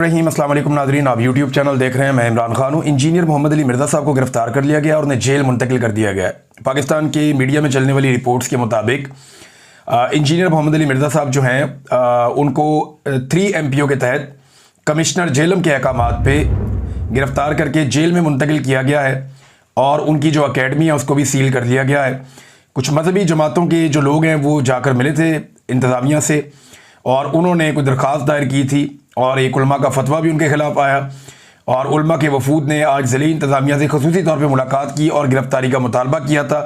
रहीम अस्सलाम वालेकुम नाज़रीन, आप यूट्यूब चैनल देख रहे हैं। मैं इमरान खान हूँ। इंजीनियर मोहम्मद अली मिर्ज़ा साहब को गिरफ्तार कर लिया गया और उन्हें जेल मुंतकिल कर दिया गया है। पाकिस्तान की मीडिया में चलने वाली रिपोर्ट्स के मुताबिक इंजीनियर मोहम्मद अली मिर्ज़ा साहब जो हैं उनको 3 MPO के तहत कमिश्नर जेलम के अहकामात पे गिरफ्तार करके जेल में मुंतकिल किया गया है और उनकी जो अकेडमी है उसको भी सील कर दिया गया है। कुछ मजहबी जमातों के जो लोग हैं वो जाकर मिले थे इंतज़ामिया से और उन्होंने कोई दरख्वास्त दायर की थी और एक उलमा का फतवा भी उनके खिलाफ आया और उलमा के वफूद ने आज ज़िली इंतज़ामिया से ख़ुसूसी तौर पे मुलाकात की और गिरफ्तारी का मुतालबा किया था,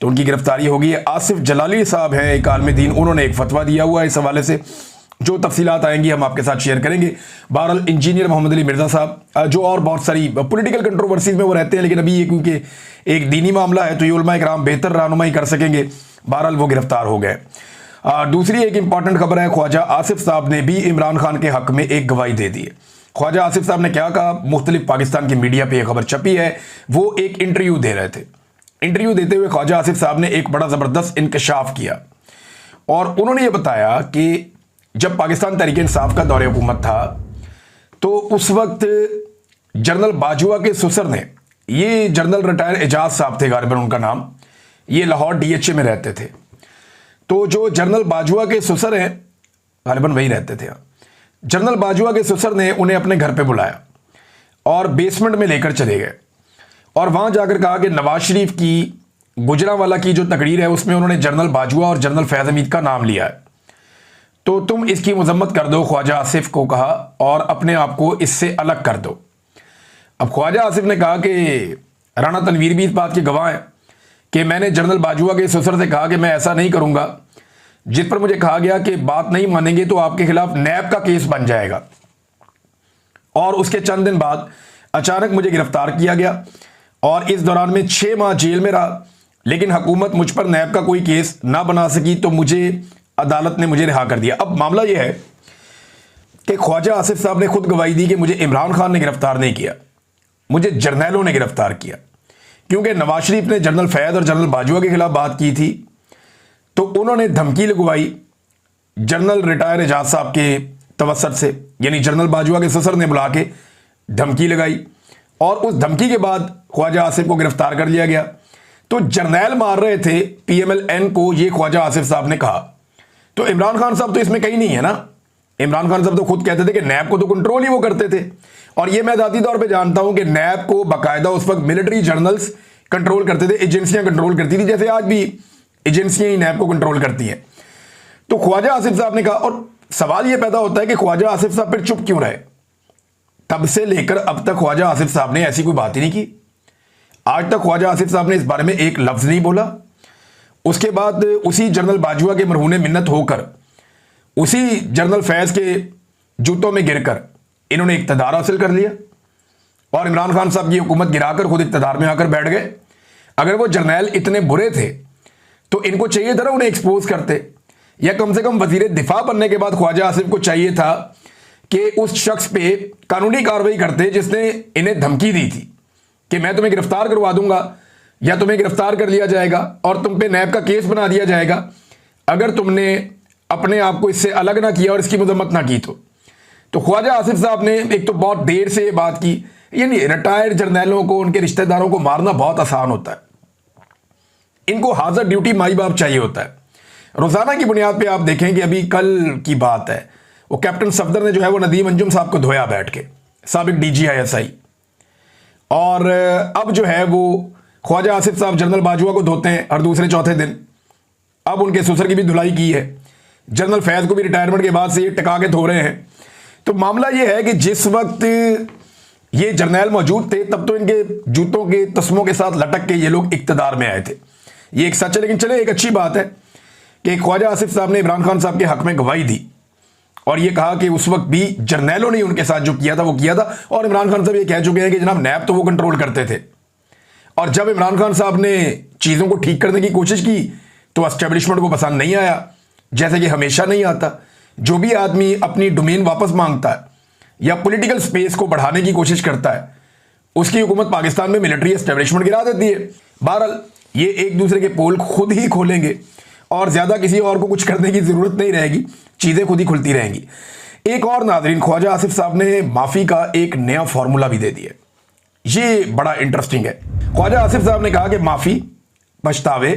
तो उनकी गिरफ्तारी हो गई है। आसिफ जलाली साहब हैं एक आलिम दीन, उन्होंने एक फतवा दिया हुआ है इस हवाले से। जो तफसीलात आएंगी हम आपके साथ शेयर करेंगे। बहरहाल इंजीनियर मोहम्मद अली मिर्ज़ा साहब जो और बहुत सारी पॉलिटिकल कंट्रोवर्सीज में वो रहते हैं, लेकिन अभी ये क्योंकि एक दीनी मामला है तो ये उलमा इकराम बेहतर रहनुमाई कर सकेंगे। बहरहाल वो गिरफ्तार हो गए। दूसरी एक इंपॉर्टेंट खबर है, ख्वाजा आसिफ साहब ने भी इमरान खान के हक में एक गवाही दे दी है। ख्वाजा आसिफ साहब ने क्या कहा, मुख्तलिफ पाकिस्तान की मीडिया पे यह खबर छपी है। वो एक इंटरव्यू दे रहे थे। इंटरव्यू देते हुए ख्वाजा आसिफ साहब ने एक बड़ा ज़बरदस्त इंकशाफ किया और उन्होंने ये बताया कि जब पाकिस्तान तहरीक इंसाफ का दौरे हुकूमत था तो उस वक्त जनरल बाजवा के ससुर ने, ये जनरल रिटायर एजाज साहब थे गालिबन उनका नाम, ये लाहौर DHA में रहते थे। तो जो जनरल बाजवा के ससुर हैं, गालिबन वही रहते थे, जनरल बाजवा के ससुर ने उन्हें अपने घर पे बुलाया और बेसमेंट में लेकर चले गए और वहां जाकर कहा कि नवाज शरीफ की गुजरांवाला की जो तकरीर है उसमें उन्होंने जनरल बाजवा और जनरल फैज़ हमीद का नाम लिया है, तो तुम इसकी मजम्मत कर दो। ख्वाजा आसिफ को कहा और अपने आप को इससे अलग कर दो। अब ख्वाजा आसिफ ने कहा कि राणा तनवीर भी इस बात के गवाह हैं कि मैंने जनरल बाजवा के ससुर से कहा कि मैं ऐसा नहीं करूंगा, जिस पर मुझे कहा गया कि बात नहीं मानेंगे तो आपके खिलाफ नैब का केस बन जाएगा। और उसके चंद दिन बाद अचानक मुझे गिरफ्तार किया गया और इस दौरान में 6 माह जेल में रहा, लेकिन हुकूमत मुझ पर नैब का कोई केस ना बना सकी तो मुझे अदालत ने मुझे रिहा कर दिया। अब मामला यह है कि ख्वाजा आसिफ साहब ने खुद गवाही दी कि मुझे इमरान खान ने गिरफ्तार नहीं किया, मुझे जर्नैलों ने गिरफ्तार किया, क्योंकि नवाज शरीफ ने जनरल फैद और जनरल बाजवा के खिलाफ बात की थी तो उन्होंने धमकी लगवाई जनरल रिटायर एजाज साहब के तवसत से, यानी जनरल बाजवा के ससुर ने बुला के धमकी लगाई और उस धमकी के बाद ख्वाजा आसिफ को गिरफ्तार कर लिया गया। तो जर्नैल मार रहे थे PMLN को, ये ख्वाजा आसिफ साहब ने कहा। तो इमरान खान साहब तो इसमें कहीं नहीं है ना। इमरान खान साहब तो खुद कहते थे कि नैब को तो कंट्रोल ही वो करते थे और ये मैं ज़ाती तौर पे जानता हूं कि नैब को बाकायदा उस वक्त मिलिट्री जर्नल्स कंट्रोल करते थे, एजेंसियां कंट्रोल करती थी, जैसे आज भी एजेंसियां ही नैब को कंट्रोल करती हैं। तो ख्वाजा आसिफ साहब ने कहा, और सवाल ये पैदा होता है कि ख्वाजा आसिफ साहब फिर चुप क्यों रहे। तब से लेकर अब तक ख्वाजा आसिफ साहब ने ऐसी कोई बात ही नहीं की। आज तक ख्वाजा आसिफ साहब ने इस बारे में एक लफ्ज़ नहीं बोला। उसके बाद उसी जनरल बाजवा के मरहूने मिन्नत होकर उसी जनरल फैज़ के जूतों में गिरकर इन्होंने इक़्तिदार हासिल कर लिया और इमरान खान साहब की हुकूमत गिराकर खुद इक़्तिदार में आकर बैठ गए। अगर वो जर्नैल इतने बुरे थे तो इनको चाहिए था ना उन्हें एक्सपोज करते, या कम से कम वजीर दिफा बनने के बाद ख्वाजा आसिफ को चाहिए था कि उस शख्स पे कानूनी कार्रवाई करते जिसने इन्हें धमकी दी थी कि मैं तुम्हें गिरफ्तार करवा दूंगा या तुम्हें गिरफ्तार कर लिया जाएगा और तुम पे नैब का केस बना दिया जाएगा अगर तुमने अपने आप को इससे अलग ना किया और इसकी मजम्मत ना की। तो ख्वाजा आसिफ साहब ने एक तो बहुत देर से ये बात की, यानी रिटायर्ड जर्नैलों को, उनके रिश्तेदारों को मारना बहुत आसान होता है, इनको हाजिर ड्यूटी माई बाप चाहिए होता है। रोज़ाना की बुनियाद पे आप देखें कि अभी कल की बात है, वो कैप्टन सफदर ने जो है वो नदीम अंजुम साहब को धोया बैठ के, साबिक DG ISI, और अब जो है वो ख्वाजा आसिफ साहब जनरल बाजवा को धोते हैं हर दूसरे चौथे दिन। अब उनके ससुर की भी धुलाई की है, जनरल फैज़ को भी रिटायरमेंट के बाद से ये टिका के धो रहे हैं। तो मामला ये है कि जिस वक्त ये जर्नैल मौजूद थे तब तो इनके जूतों के तस्मों के साथ लटक के ये लोग इक़्तिदार में आए थे, ये एक सच है। लेकिन चले, एक अच्छी बात है कि ख्वाजा आसिफ साहब ने इमरान खान साहब के हक में गवाही दी और ये कहा कि उस वक्त भी जर्नैलों ने उनके साथ जो किया था वो किया था, और इमरान खान साहब ये कह चुके हैं कि जनाब नैब तो वो कंट्रोल करते थे। और जब इमरान खान साहब ने चीज़ों को ठीक करने की कोशिश की तो एस्टेब्लिशमेंट को पसंद नहीं आया, जैसे कि हमेशा नहीं आता। जो भी आदमी अपनी डोमेन वापस मांगता है या पॉलिटिकल स्पेस को बढ़ाने की कोशिश करता है, उसकी हुकूमत पाकिस्तान में मिलिट्री एस्टेब्लिशमेंट गिरा देती है। बहरहाल ये एक दूसरे के पोल खुद ही खोलेंगे और ज़्यादा किसी और को कुछ करने की ज़रूरत नहीं रहेगी, चीज़ें खुद ही खुलती रहेंगी। एक और नाज़रीन, ख्वाजा आसिफ साहब ने माफ़ी का एक नया फॉर्मूला भी दे दिया। ये बड़ा इंटरेस्टिंग है। ख्वाजा आसिफ साहब ने कहा कि माफ़ी, पछतावे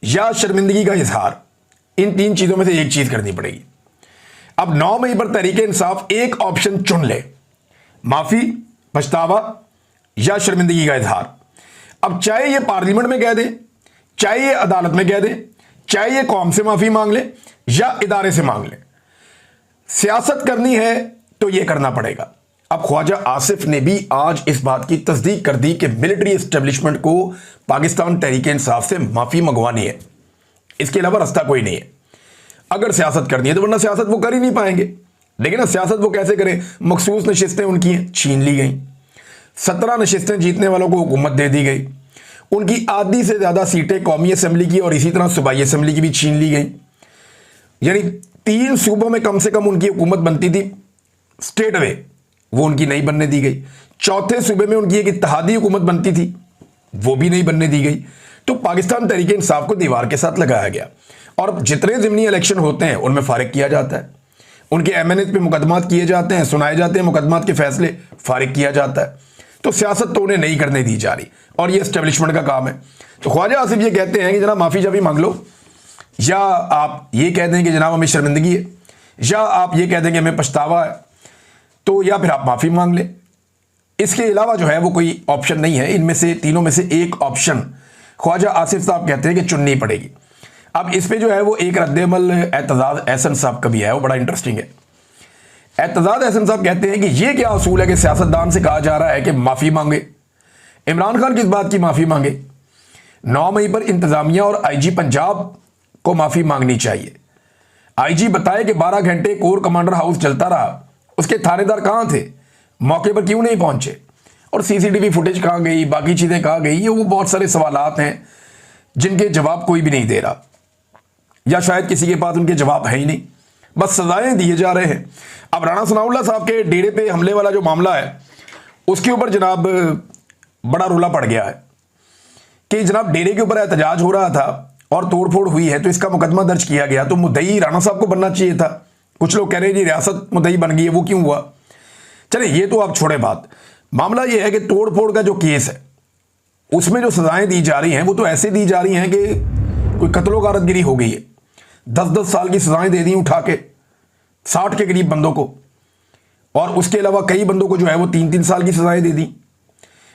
या शर्मिंदगी का इजहार, इन तीन चीज़ों में से एक चीज़ करनी पड़ेगी। अब 9 मई पर तहरीके इंसाफ एक ऑप्शन चुन ले, माफ़ी, पछतावा या शर्मिंदगी का इजहार। अब चाहे ये पार्लियामेंट में कह दे, चाहे ये अदालत में कह दे, चाहे ये कौम से माफ़ी मांग ले या इदारे से मांग ले, सियासत करनी है तो ये करना पड़ेगा। अब ख्वाजा आसिफ ने भी आज इस बात की तस्दीक कर दी कि मिलिट्री एस्टेब्लिशमेंट को पाकिस्तान तहरीक इंसाफ से माफ़ी मंगवानी है, इसके अलावा रास्ता कोई नहीं है। अगर सियासत करनी है तो, वरना सियासत वो कर ही नहीं पाएंगे। लेकिन ना सियासत वो कैसे करें? मखसूस नशिस्तें उनकी छीन ली गई, 17 नशिस्तें जीतने वालों को हुकूमत दे दी गई, उनकी आधी से ज़्यादा सीटें कौमी असम्बली की और इसी तरह सूबाई असम्बली की भी छीन ली गई। यानी 3 सूबों में कम से कम उनकी हुकूमत बनती थी स्टेट वे, वो उनकी नहीं बनने दी गई। चौथे सूबे में उनकी एक इत्तेहादी हुकूमत बनती थी, वो भी नहीं बनने दी गई। तो पाकिस्तान तहरीक इंसाफ को दीवार के साथ लगाया गया और जितने ज़िमनी इलेक्शन होते हैं उनमें फारिग किया जाता है, उनके एमएनएच पे मुकदमात किए जाते हैं, सुनाए जाते हैं, मुकदमात के फैसले फारिग किया जाता है। तो सियासत तो उन्हें नहीं करने दी जा रही और ये एस्टेब्लिशमेंट का काम है। तो ख्वाजा आसिफ ये कहते हैं कि जनाब माफ़ी जब मांग लो, या आप ये कह दें कि जनाब हमें शर्मिंदगी है, या आप ये कह दें कि हमें पछतावा है, तो या फिर आप माफ़ी मांग लें। इसके अलावा जो है वो कोई ऑप्शन नहीं है। इनमें से तीनों में से एक ऑप्शन ख्वाजा आसिफ साहब कहते हैं कि चुननी पड़ेगी। अब इस पे जो है वो एक रद्द-ए-अमल एतजाज़ एहसन साहब का भी है, वो बड़ा इंटरेस्टिंग है। एतजाज़ एहसन साहब कहते हैं कि ये क्या असूल है कि सियासतदान से कहा जा रहा है कि माफ़ी मांगे, इमरान खान किस बात की माफ़ी मांगे? 9 मई पर इंतज़ामिया और आईजी पंजाब को माफ़ी मांगनी चाहिए। आईजी बताए कि 12 घंटे कोर कमांडर हाउस चलता रहा, उसके थानेदार कहाँ थे, मौके पर क्यों नहीं पहुंचे, और सीसीटीवी फुटेज कहाँ गई, बाकी चीज़ें कहाँ गई? ये वो बहुत सारे सवालात हैं जिनके जवाब कोई भी नहीं दे रहा, या शायद किसी के पास उनके जवाब है ही नहीं, बस सजाएं दिए जा रहे हैं। अब राणा सनाउल्लाह साहब के डेरे पे हमले वाला जो मामला है उसके ऊपर जनाब बड़ा रोला पड़ गया है कि जनाब डेरे के ऊपर एहतजाज हो रहा था और तोड़फोड़ हुई है, तो इसका मुकदमा दर्ज किया गया। तो मुद्दई राणा साहब को बनना चाहिए था। कुछ लोग कह रहे हैं जी रियासत मुद्दई बन गई है, वो क्यों हुआ? चले ये तो आप छोड़े बात। मामला ये है कि तोड़फोड़ का जो केस है उसमें जो सजाएं दी जा रही हैं वो तो ऐसे दी जा रही हैं कि कोई कत्लो गारतगिरी हो गई है। 10-10 साल की सजाएं दे दी उठा के 60 के करीब बंदों को, और उसके अलावा कई बंदों को जो है वो 3-3 साल की सजाएं दे दी।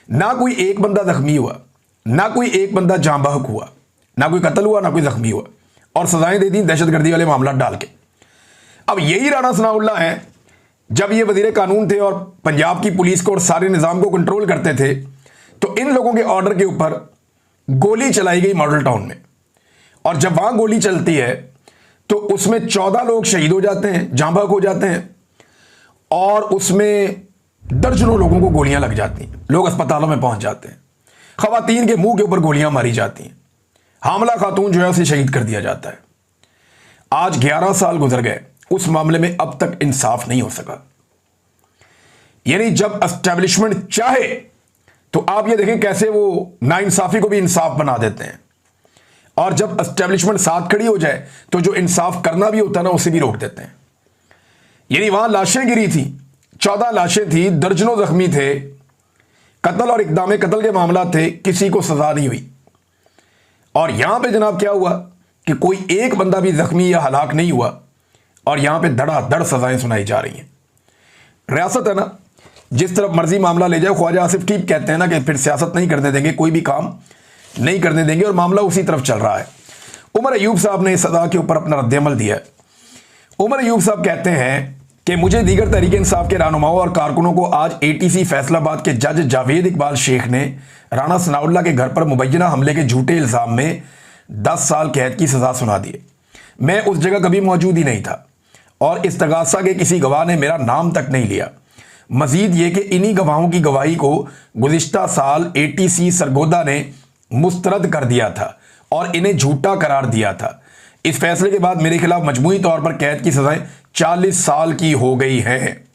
ना कोई एक बंदा जख्मी हुआ, ना कोई एक बंदा जाँ बहक हुआ, ना कोई कत्ल हुआ, ना कोई जख्मी हुआ, और सजाएं दे दी दहशतगर्दी वाले मामला डाल के। अब यही राणा सनाउल्लाह हैं, जब ये वजीर कानून थे और पंजाब की पुलिस को और सारे निज़ाम को कंट्रोल करते थे, तो इन लोगों के ऑर्डर के ऊपर गोली चलाई गई मॉडल टाउन में, और जब वहां गोली चलती है तो उसमें 14 लोग शहीद हो जाते हैं, जाँ बहक हो जाते हैं, और उसमें दर्जनों लोगों को गोलियां लग जाती हैं, लोग अस्पतालों में पहुंच जाते हैं, खवातीन के मुंह के ऊपर गोलियां मारी जाती हैं, हामला खातून जो है उसे शहीद कर दिया जाता है। आज 11 साल गुजर गए, उस मामले में अब तक इंसाफ नहीं हो सका। यानी जब एस्टेब्लिशमेंट चाहे तो आप ये देखें कैसे वो नाइंसाफी को भी इंसाफ बना देते हैं, और जब एस्टेब्लिशमेंट साथ खड़ी हो जाए तो जो इंसाफ करना भी होता है ना उसे भी रोक देते हैं। यानी वहां लाशें गिरी थी, 14 लाशें थी, दर्जनों जख्मी थे, कत्ल और इक़दाम कत्ल के मामला थे, किसी को सजा नहीं हुई। और यहां पे जनाब क्या हुआ कि कोई एक बंदा भी जख्मी या हलाक नहीं हुआ, और यहां पे धड़ाधड़ सजाएं सुनाई जा रही हैं। रियासत है ना, जिस तरफ मर्जी मामला ले जाए। ख्वाजा आसिफ ठीक कहते हैं ना कि फिर सियासत नहीं करने देंगे, कोई भी काम नहीं करने देंगे, और मामला उसी तरफ चल रहा है। उमर अयूब साहब ने इस सजा के ऊपर अपना रद्द-ए-अमल दिया है। उमर अयूब साहब कहते हैं कि मुझे दीगर तहरीक इंसाफ के रहनुमाओं और कारकुनों को आज ATC फैसलाबाद के जज जावेद इकबाल शेख ने राणा सनाउल्लाह के घर पर मुबैना हमले के झूठे इल्ज़ाम में 10 साल कैद की सजा सुना दी। मैं उस जगह कभी मौजूद ही नहीं था और इस्तगासा के किसी गवाह ने मेरा नाम तक नहीं लिया। मजीद ये कि इन्हीं गवाहों की गवाही को गुज़िश्ता साल ATC सरगोदा ने मुस्तरद कर दिया था और इन्हें झूठा करार दिया था। इस फैसले के बाद मेरे खिलाफ मजमूई तौर पर कैद की सजाएं 40 साल की हो गई हैं।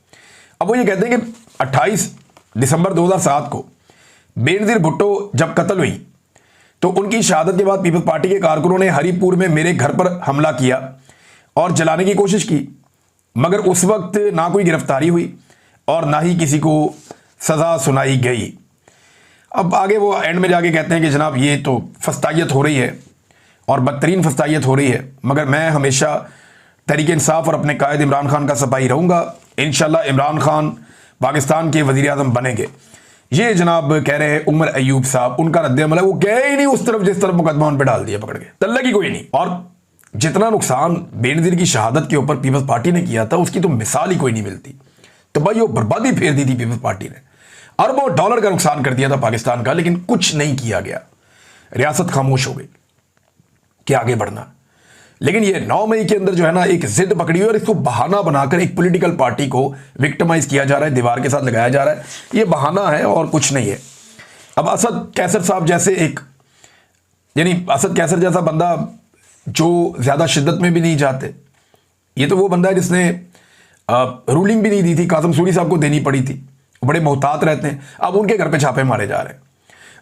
अब वो ये कहते हैं कि 28 दिसंबर 2007 को बेनज़ीर भुट्टो जब कत्ल हुई तो उनकी शहादत के बाद पीपल्स पार्टी के कारकुनों ने हरिपुर में मेरे घर पर हमला किया और जलाने की कोशिश की। मगर उस वक्त ना कोई गिरफ्तारी हुई और ना ही किसी को सज़ा सुनाई गई। अब आगे वो एंड में जाके कहते हैं कि जनाब ये तो फस्तायत हो रही है और बदतरीन फस्तायत हो रही है, मगर मैं हमेशा तहरीक इंसाफ और अपने कायद इमरान खान का सिपाही रहूँगा। इंशाल्लाह इमरान खान पाकिस्तान के वज़ीर आज़म बनेंगे। ये जनाब कह रहे हैं उमर अयूब साहब, उनका रद्द-ए-अमल है, वो गए ही नहीं उस तरफ जिस तरफ मुकदमा उन पर डाल दिया पकड़ के, तल्ला की कोई नहीं। और जितना नुकसान बेनज़ीर की शहादत के ऊपर पीपल्स पार्टी ने किया था उसकी तो मिसाल ही कोई नहीं मिलती। तो भाई वो बर्बादी फेर दी थी पीपल्स पार्टी ने, अरबों डॉलर का नुकसान कर दिया था पाकिस्तान का, लेकिन कुछ नहीं किया गया। रियासत खामोश हो गई कि आगे बढ़ना। लेकिन ये 9 मई के अंदर जो है ना एक जिद पकड़ी हुई और इसको बहाना बनाकर एक पॉलिटिकल पार्टी को विक्टिमाइज किया जा रहा है, दीवार के साथ लगाया जा रहा है। ये बहाना है और कुछ नहीं है। अब असद कैसर साहब जैसे एक, यानी असद कैसर जैसा बंदा जो ज्यादा शिद्दत में भी नहीं जाते, ये तो वो बंदा है जिसने रूलिंग भी नहीं दी थी, कासिम सूरी साहब को देनी पड़ी थी, बड़े मोहतात रहते हैं। अब उनके घर पे छापे मारे जा रहे हैं।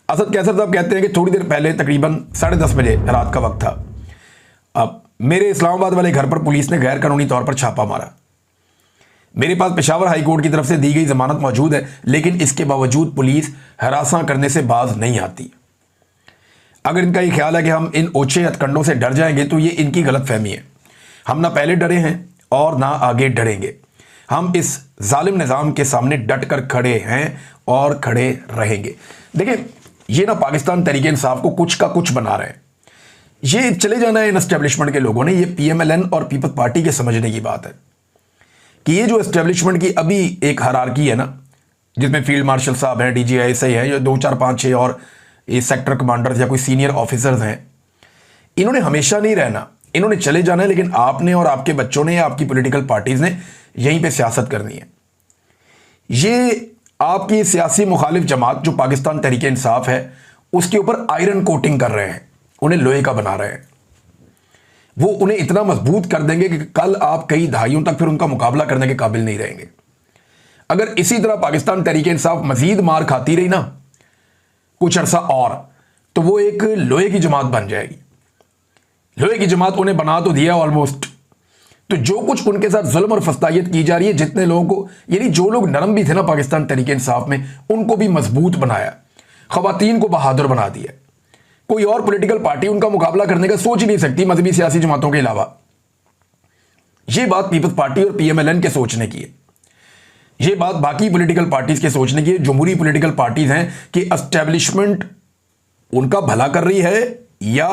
असद कैसर साहब कहते हैं कि थोड़ी देर पहले तकरीबन 10:30 बजे रात का वक्त था, अब मेरे इस्लामाबाद वाले घर पर पुलिस ने गैर कानूनी तौर पर छापा मारा। मेरे पास पेशावर हाई कोर्ट की तरफ से दी गई जमानत मौजूद है, लेकिन इसके बावजूद पुलिस हरासा करने से बाज नहीं आती। अगर इनका ये ख्याल है कि हम इन ओछे हथकंडों से डर जाएंगे तो ये इनकी गलत फहमी है। हम ना पहले डरे हैं और ना आगे डरेंगे। हम इस जालिम निज़ाम के सामने डट कर खड़े हैं और खड़े रहेंगे। देखिए, ये ना पाकिस्तान तहरीक इंसाफ को कुछ का कुछ बना रहे हैं। ये चले जाना है इन एस्टेब्लिशमेंट के लोगों ने, ये PMLN और पीपल्स पार्टी के समझने की बात है कि ये जो एस्टेब्लिशमेंट की अभी एक हायरार्की है ना, जिसमें फील्ड मार्शल साहब हैं, DGI है, या 2 4 5 6 और ये सेक्टर कमांडर्स या कोई सीनियर ऑफिसर्स हैं, इन्होंने हमेशा नहीं रहना, इन्होंने चले जाना है। लेकिन आपने और आपके बच्चों ने या आपकी पॉलिटिकल पार्टीज ने यहीं पे सियासत करनी है। ये आपकी सियासी मुखालिफ जमात जो पाकिस्तान तहरीक इंसाफ है उसके ऊपर आयरन कोटिंग कर रहे हैं, उन्हें लोहे का बना रहे हैं। वो उन्हें इतना मजबूत कर देंगे कि कल आप कई दहाइयों तक फिर उनका मुकाबला करने के काबिल नहीं रहेंगे। अगर इसी तरह पाकिस्तान तहरीक इंसाफ मजीद मार खाती रही ना कुछ अरसा और, तो वो एक लोहे की जमात बन जाएगी। लोहे की जमात उन्हें बना तो दिया ऑलमोस्ट। तो जो कुछ उनके साथ जुल्म और फस्तायत की जा रही है, जितने लोगों को, यानी जो लोग नरम भी थे ना पाकिस्तान तहरीक इंसाफ में, उनको भी मजबूत बनाया, खवातीन को बहादुर बना दिया। कोई और पॉलिटिकल पार्टी उनका मुकाबला करने का सोच ही नहीं सकती मजहबी सियासी जमातों के अलावा। यह बात पीपल्स पार्टी और PMLN के सोचने की है। यह बात बाकी पॉलिटिकल पार्टीज के सोचने की है। जमहूरी पॉलिटिकल पार्टीज हैं कि एस्टेब्लिशमेंट उनका भला कर रही है या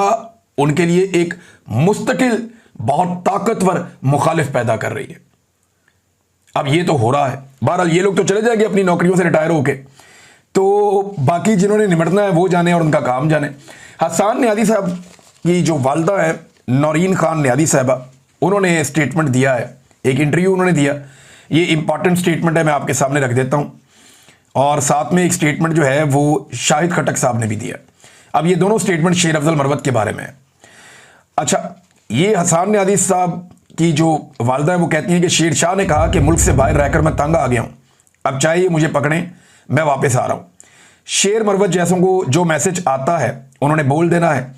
उनके लिए एक मुस्तकिल बहुत ताकतवर मुखालिफ पैदा कर रही है। अब ये तो हो रहा है। बहरहाल ये लोग तो चले जाएंगे अपनी नौकरियों से रिटायर होके, तो बाकी जिन्होंने निमटना है वो जाने और उनका काम जाने। हसन न्यादी साहब की जो वालदा है नौरीन खान न्यादी साहबा, उन्होंने स्टेटमेंट दिया है, एक इंटरव्यू उन्होंने दिया। ये इंपॉर्टेंट स्टेटमेंट है, मैं आपके सामने रख देता हूँ। और साथ में एक स्टेटमेंट जो है वो शाहिद खटक साहब ने भी दिया। अब ये दोनों स्टेटमेंट शेर अफजल मरवत के बारे में है। अच्छा, ये हसन न्यादी साहब की जो वालदा है वो कहती हैं कि शेर शाह ने कहा कि मुल्क से बाहर रहकर मैं तंग आ गया हूँ, अब चाहे ये मुझे पकड़ें, मैं वापस आ रहा हूँ। शेर मरवत जैसों को जो मैसेज आता है उन्होंने बोल देना है,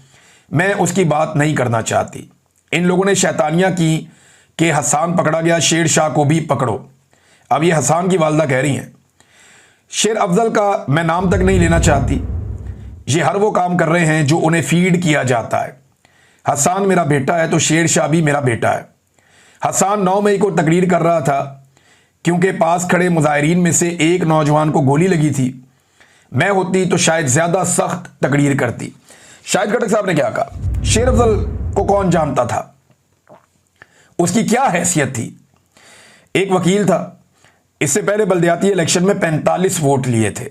मैं उसकी बात नहीं करना चाहती। इन लोगों ने शैतानियाँ की कि हसन पकड़ा गया, शेर शाह को भी पकड़ो। अब ये हसन की वालदा कह रही हैं, शेर अफजल का मैं नाम तक नहीं लेना चाहती। ये हर वो काम कर रहे हैं जो उन्हें फीड किया जाता है। हसन मेरा बेटा है तो शेर शाह भी मेरा बेटा है। हसन 9 मई को तकरीर कर रहा था क्योंकि पास खड़े मुजाहिरीन में से एक नौजवान को गोली लगी थी। मैं होती तो शायद ज्यादा सख्त तकरीर करती। शाहिद खटक साहब ने क्या कहा? शेर अफजल को कौन जानता था, उसकी क्या हैसियत थी? एक वकील था, इससे पहले बल्दियाती इलेक्शन में 45 वोट लिए थे।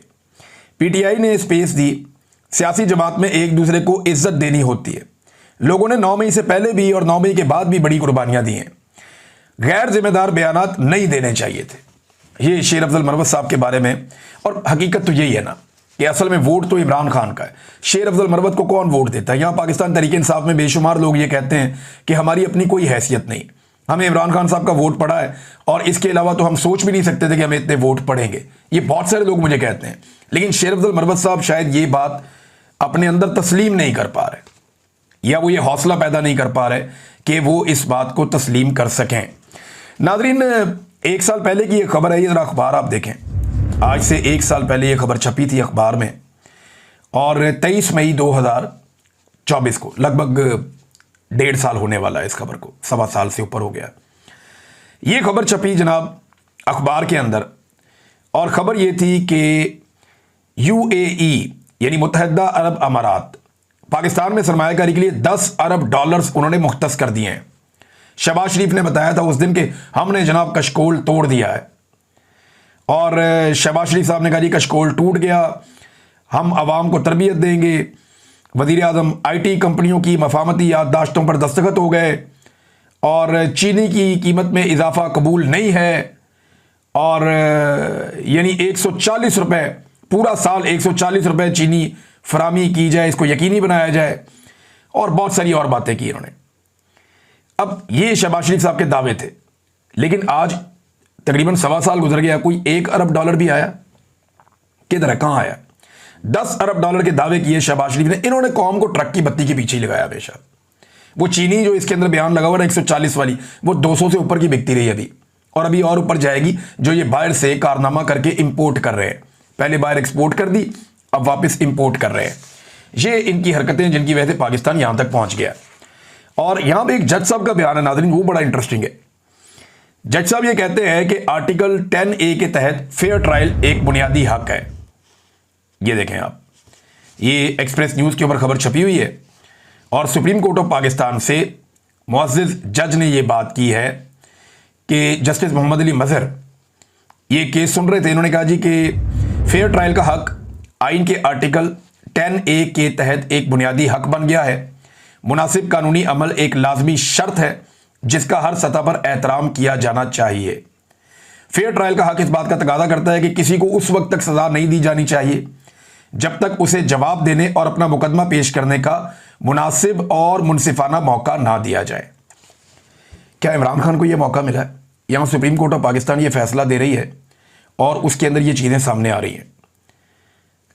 PTI ने स्पेस दी। सियासी जमात में एक दूसरे को इज्जत देनी होती है। लोगों ने 9 मई से पहले भी और 9 मई के बाद भी बड़ी कुर्बानियां दी हैं। गैर जिम्मेदार बयानात नहीं देने चाहिए थे। ये शेर अफजल मरवत साहब के बारे में। और हकीकत तो यही है ना कि असल में वोट तो इमरान खान का है। शेर अफजल मरवत को कौन वोट देता है? यहाँ पाकिस्तान तहरीक इंसाफ में बेशुमार लोग ये कहते हैं कि हमारी अपनी कोई हैसियत नहीं, हमें इमरान खान साहब का वोट पड़ा है और इसके अलावा तो हम सोच भी नहीं सकते थे कि हमें इतने वोट पड़ेंगे। ये बहुत सारे लोग मुझे कहते हैं। लेकिन शेर अफजल मरवत साहब शायद ये बात अपने अंदर तस्लीम नहीं कर पा रहे, या वो ये हौसला पैदा नहीं कर पा रहे कि वो इस बात को तस्लीम कर सकें। नादरीन, एक साल पहले की ये खबर है, ये जरा अखबार आप देखें। आज से एक साल पहले ये खबर छपी थी अखबार में और 23 मई 2024 को, लगभग 1.5 साल होने वाला है इस खबर को, 1.25 साल से ऊपर हो गया। ये खबर छपी जनाब अखबार के अंदर और ख़बर ये थी कि UAE यानी मुत्तहिदा अरब अमारात पाकिस्तान में सरमायाकारी के लिए $10 अरब उन्होंने मुख्तस कर दिए हैं। शहबाज शरीफ ने बताया था उस दिन कि हमने जनाब कशकोल तोड़ दिया है और शहबाज शरीफ साहब ने कहा जी कशकोल टूट गया, हम आवाम को तरबियत देंगे। वज़ीर आज़म IT कंपनियों की मफामती याददाश्तों पर दस्तखत हो गए और चीनी की कीमत में इजाफा कबूल नहीं है और यानी 140 रुपये पूरा साल 140 रुपये चीनी फरामी की जाए, इसको यकीनी बनाया जाए और बहुत सारी और बातें की इन्होंने। अब ये शहबाज शरीफ साहब के दावे थे, लेकिन आज तकरीबन 1.25 साल गुजर गया, कोई $1 अरब भी आया? किधर है, कहाँ आया? $10 अरब के दावे किए शहबाज शरीफ ने। इन्होंने कौम को ट्रक की बत्ती के पीछे ही लगाया हमेशा। वो चीनी जो इसके अंदर बयान लगा हुआ ना 140 वाली, वो 200 से ऊपर की बिकती रही अभी और अभी और ऊपर जाएगी, जो ये बाहर से कारनामा करके इंपोर्ट कर रहे हैं। पहले बाहर एक्सपोर्ट कर दी, अब वापस इंपोर्ट कर रहे हैं। ये इनकी हरकतें जिनकी वजह से पाकिस्तान यहां तक पहुंच गया। और यहां पे एक जज साहब का बयान है नाज़रीन, वो बड़ा इंटरेस्टिंग है। जज साहब ये कहते हैं कि आर्टिकल 10A के तहत फेयर ट्रायल एक बुनियादी हक है। ये देखें आप, ये एक्सप्रेस न्यूज़ के ऊपर खबर छपी हुई है और सुप्रीम कोर्ट ऑफ पाकिस्तान से मुअज़्ज़िज़ जज ने ये बात की है कि जस्टिस मोहम्मद अली मजहर ये केस सुन रहे थे। इन्होंने कहा जी कि फेयर ट्रायल का हक आइन के आर्टिकल 10A के तहत एक बुनियादी हक बन गया है। मुनासिब कानूनी अमल एक लाजमी शर्त है जिसका हर सतह पर एहतराम किया जाना चाहिए। फेयर ट्रायल का हक इस बात का तकाजा करता है कि किसी को उस वक्त तक सजा नहीं दी जानी चाहिए जब तक उसे जवाब देने और अपना मुकदमा पेश करने का मुनासिब और मुनसिफाना मौका ना दिया जाए। क्या इमरान खान को यह मौका मिला है? यहाँ सुप्रीम कोर्ट ऑफ पाकिस्तान ये फैसला दे रही है और उसके अंदर ये चीज़ें सामने आ रही हैं,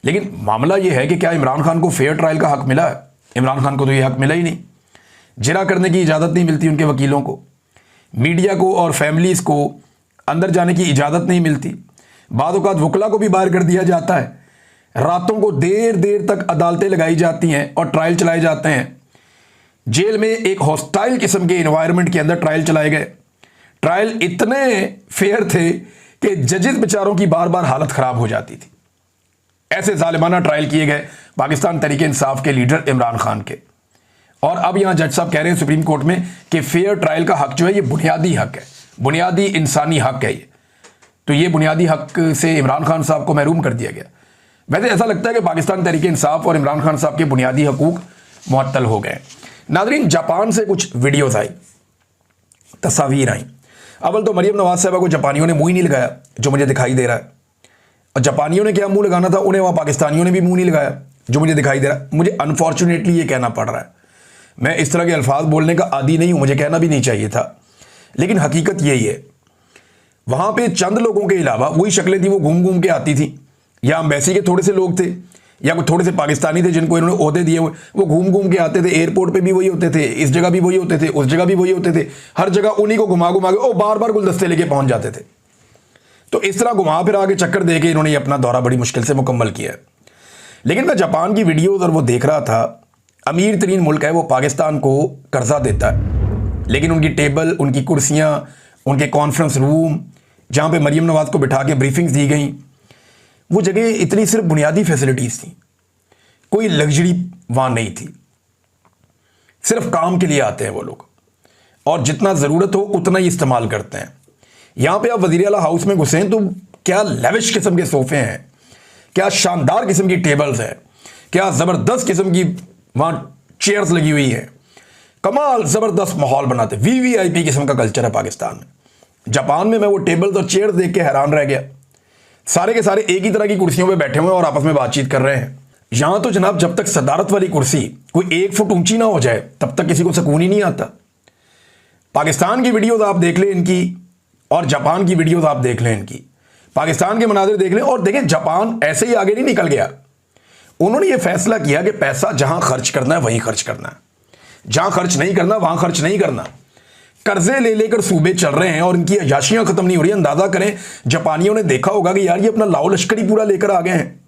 लेकिन मामला ये है कि क्या इमरान खान को फेयर ट्रायल का हक मिला है? इमरान खान को तो ये हक मिला ही नहीं। जिरा करने की इजाज़त नहीं मिलती उनके वकीलों को, मीडिया को और फैमिलीज़ को अंदर जाने की इजाज़त नहीं मिलती। बाद औक़ात वकला को भी बाहर कर दिया जाता है। रातों को देर देर तक अदालतें लगाई जाती हैं और ट्रायल चलाए जाते हैं। जेल में एक हॉस्टाइल किस्म के इन्वायरमेंट के अंदर ट्रायल चलाए गए। ट्रायल इतने फेयर थे कि जजेस बेचारों की बार बार हालत ख़राब हो जाती थी। ऐसे जालिमाना ट्रायल किए गए पाकिस्तान तहरीक इंसाफ के लीडर इमरान खान के। और अब यहां जज साहब कह रहे हैं सुप्रीम कोर्ट में कि फेयर ट्रायल का हक जो है ये बुनियादी हक है, बुनियादी इंसानी हक है ये। तो ये बुनियादी हक से इमरान खान साहब को महरूम कर दिया गया। वैसे ऐसा लगता है कि पाकिस्तान तहरीक इंसाफ और इमरान खान साहब के बुनियादी हकूक मुअत्तल हो गए। नाज़रीन, जापान से कुछ वीडियोज़ आई, तस्वीर आई। अव्वल तो मरियम नवाज साहबा को जापानियों ने मुंह ही नहीं लगाया, जो मुझे दिखाई दे रहा है। और जापानियों ने क्या मुंह लगाना था, उन्हें वहाँ पाकिस्तानियों ने भी मुंह नहीं लगाया, जो मुझे दिखाई दे रहा है। मुझे अनफॉर्चुनेटली ये कहना पड़ रहा है। मैं इस तरह के अल्फाज बोलने का आदी नहीं हूँ, मुझे कहना भी नहीं चाहिए था, लेकिन हकीकत यही है। वहाँ पे चंद लोगों के अलावा वही शक्लें थी, वो घूम घूम के आती थी। या एम्बेसी के थोड़े से लोग थे या कोई थोड़े से पाकिस्तानी थे जिनको इन्होंने ओहदे दिए हुए, वो घूम घूम के आते थे। एयरपोर्ट पे भी वही होते थे, इस जगह भी वही होते थे, उस जगह भी वही होते थे। हर जगह उन्हीं को घुमा घुमा के ओ बार बार गुलदस्ते लेके पहुंच जाते थे। तो इस तरह घुमा फिर आगे चक्कर दे के इन्होंने अपना दौरा बड़ी मुश्किल से मुकम्मल किया है। लेकिन मैं जापान की वीडियोज़ और वो देख रहा था, अमीर तरीन मुल्क है, वो पाकिस्तान को कर्जा देता है, लेकिन उनकी टेबल, उनकी कुर्सियाँ, उनके कॉन्फ्रेंस रूम जहाँ पे मरियम नवाज को बिठा के ब्रीफिंग्स दी गई, वो जगह इतनी सिर्फ बुनियादी फैसिलिटीज़ थी, कोई लग्जरी वहाँ नहीं थी। सिर्फ काम के लिए आते हैं वो लोग और जितना ज़रूरत हो उतना ही इस्तेमाल करते हैं। यहाँ पे आप वज़ीर आला हाउस में घुसें तो क्या लेविश किस्म के सोफ़े हैं, क्या शानदार किस्म की टेबल्स हैं, क्या ज़बरदस्त किस्म की वहाँ चेयर्स लगी हुई हैं। कमाल ज़बरदस्त माहौल बनाते, VVIP किस्म का कल्चर है पाकिस्तान में। जापान में मैं वो टेबल्स और चेयर्स देख के हैरान रह गया। सारे के सारे एक ही तरह की कुर्सियों पे बैठे हुए हैं और आपस में बातचीत कर रहे हैं। यहाँ तो जनाब जब तक सदारत वाली कुर्सी कोई 1 फुट ऊंची ना हो जाए तब तक किसी को सुकून ही नहीं आता। पाकिस्तान की वीडियोस आप देख लें इनकी और जापान की वीडियोस आप देख लें इनकी, पाकिस्तान के मनाजिर देख लें और देखें जापान ऐसे ही आगे नहीं निकल गया। उन्होंने ये फैसला किया कि पैसा जहां खर्च करना है वहीं खर्च करना है, जहां खर्च नहीं करना वहां खर्च नहीं करना। कर्जे ले लेकर सूबे चल रहे हैं और इनकी अयाशियां खत्म नहीं हो रही। अंदाजा करें, जापानियों ने देखा होगा कि यार ये अपना लाओ लश्करी पूरा लेकर आ गए हैं,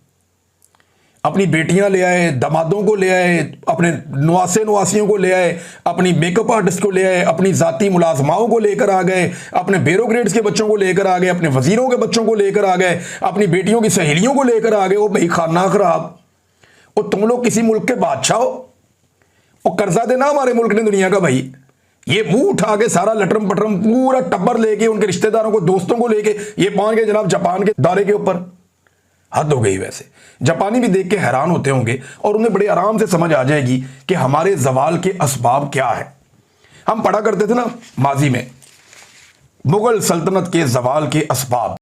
अपनी बेटियां ले आए, दामादों को ले आए, अपने नवासियों को ले आए, अपनी मेकअप आर्टिस्ट को ले आए, अपनी जाती मुलाजमाओं को लेकर आ गए, अपने ब्यूरोक्रेट्स के बच्चों को लेकर आ गए, अपने वजीरों के बच्चों को लेकर आ गए, अपनी बेटियों की सहेलियों को लेकर आ गए। वो भाई खाना खराब, और तुम लोग किसी मुल्क के बादशाह हो, और कर्जा देना हमारे मुल्क ने दुनिया का। भाई ये मुंह उठा के सारा लटरम पटरम पूरा टब्बर लेके उनके रिश्तेदारों को, दोस्तों को लेके ये पहुंच गए जनाब जापान के दौरे के ऊपर। हद हो गई। वैसे जापानी भी देख के हैरान होते होंगे और उन्हें बड़े आराम से समझ आ जाएगी कि हमारे जवाल के असबाब क्या है। हम पढ़ा करते थे ना माजी में, मुगल सल्तनत के जवाल के असबाब।